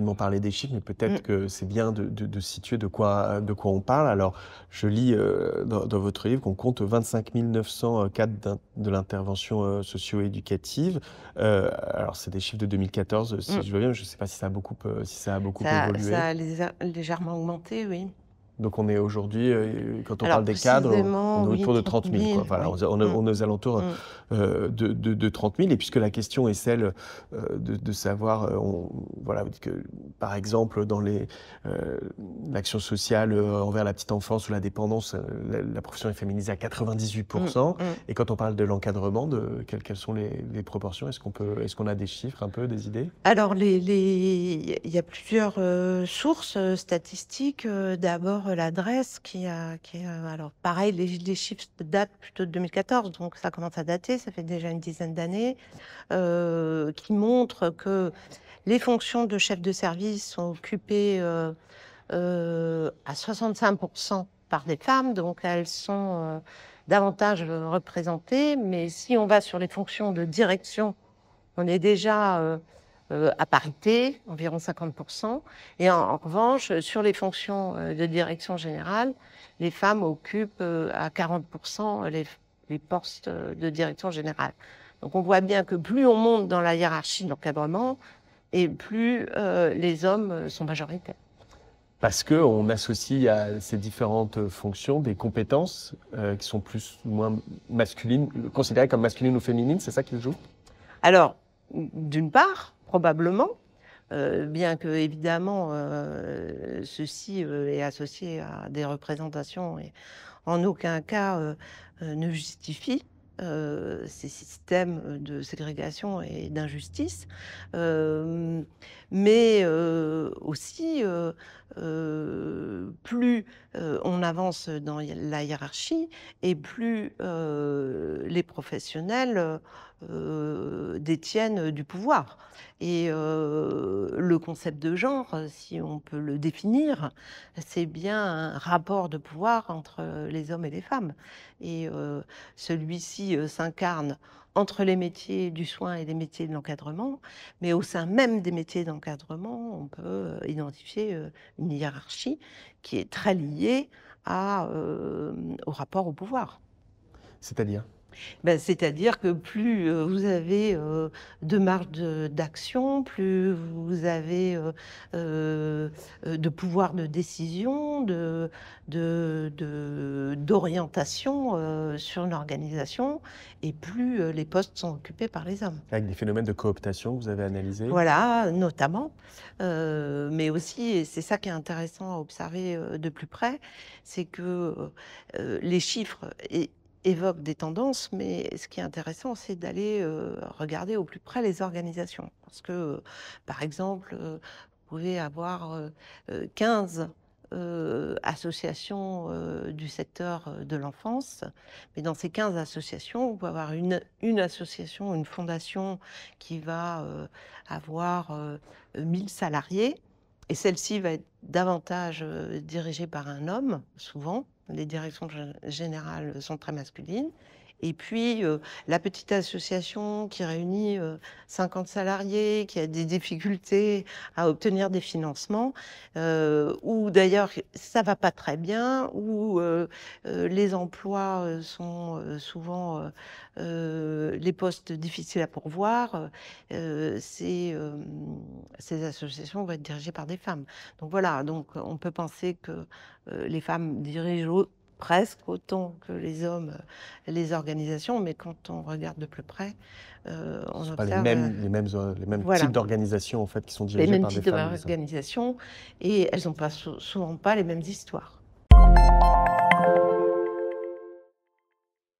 rapidement parler des chiffres, mais peut-être que c'est bien de situer de quoi on parle. Alors, je lis dans votre livre qu'on compte 25 900 cas de l'intervention socio-éducative. Alors, c'est des chiffres de 2014, si je vois bien. Je ne sais pas si ça a beaucoup, évolué. Ça a légèrement augmenté, oui. Donc on est aujourd'hui, quand on Alors parle des cadres, on précisément, est oui, autour de 30 30 000, quoi. 000, Voilà, oui. on est aux alentours de 30 000. Et puisque la question est celle de savoir, voilà, vous dites que par exemple dans l'action sociale envers la petite enfance ou la dépendance, la profession est féminisée à 98%. Et quand on parle de l'encadrement, quelles sont les proportions? Est-ce qu'on a des chiffres un peu, des idées? Alors, il y a plusieurs sources statistiques. D'abord, l'adresse alors pareil, les chiffres datent plutôt de 2014, donc ça commence à dater, ça fait déjà une dizaine d'années, qui montrent que les fonctions de chef de service sont occupées à 65% par des femmes, donc elles sont davantage représentées. Mais si on va sur les fonctions de direction, on est déjà à parité, environ 50%. Et en revanche, sur les fonctions de direction générale, les femmes occupent à 40% les postes de direction générale. Donc on voit bien que plus on monte dans la hiérarchie de l'encadrement, et plus les hommes sont majoritaires. Parce qu'on associe à ces différentes fonctions des compétences qui sont plus ou moins masculines, considérées comme masculines ou féminines, c'est ça qui joue? Alors, d'une part, probablement, bien que évidemment ceci est associé à des représentations et en aucun cas ne justifie ces systèmes de ségrégation et d'injustice, mais aussi plus on avance dans la hiérarchie et plus les professionnels détiennent du pouvoir. Et le concept de genre, si on peut le définir, c'est bien un rapport de pouvoir entre les hommes et les femmes. Et celui-ci s'incarne entre les métiers du soin et les métiers de l'encadrement, mais au sein même des métiers d'encadrement, on peut identifier une hiérarchie qui est très liée au rapport au pouvoir. C'est-à-dire? C'est-à-dire que plus vous avez de marge d'action, plus vous avez de pouvoir de décision, d'orientation sur une organisation, et plus les postes sont occupés par les hommes. Avec des phénomènes de cooptation que vous avez analysés? Voilà, notamment. Mais aussi, et c'est ça qui est intéressant à observer de plus près, c'est que les chiffres évoquent des tendances, mais ce qui est intéressant, c'est d'aller regarder au plus près les organisations. Parce que, par exemple, vous pouvez avoir 15 associations du secteur de l'enfance, mais dans ces 15 associations, vous pouvez avoir une association, une fondation qui va avoir 1000 salariés, et celle-ci va être davantage dirigée par un homme, souvent. Les directions générales sont très masculines. Et puis, la petite association qui réunit 50 salariés, qui a des difficultés à obtenir des financements, ou d'ailleurs, ça ne va pas très bien, où les emplois sont souvent les postes difficiles à pourvoir, ces associations vont être dirigées par des femmes. Donc voilà, donc on peut penser que les femmes dirigent presque autant que les hommes les organisations, mais quand on regarde de plus près, on Ce sont pas observe les mêmes voilà, types d'organisations en fait, qui sont les dirigées mêmes par des types femmes. d'organisations, et elles n'ont souvent pas les mêmes histoires.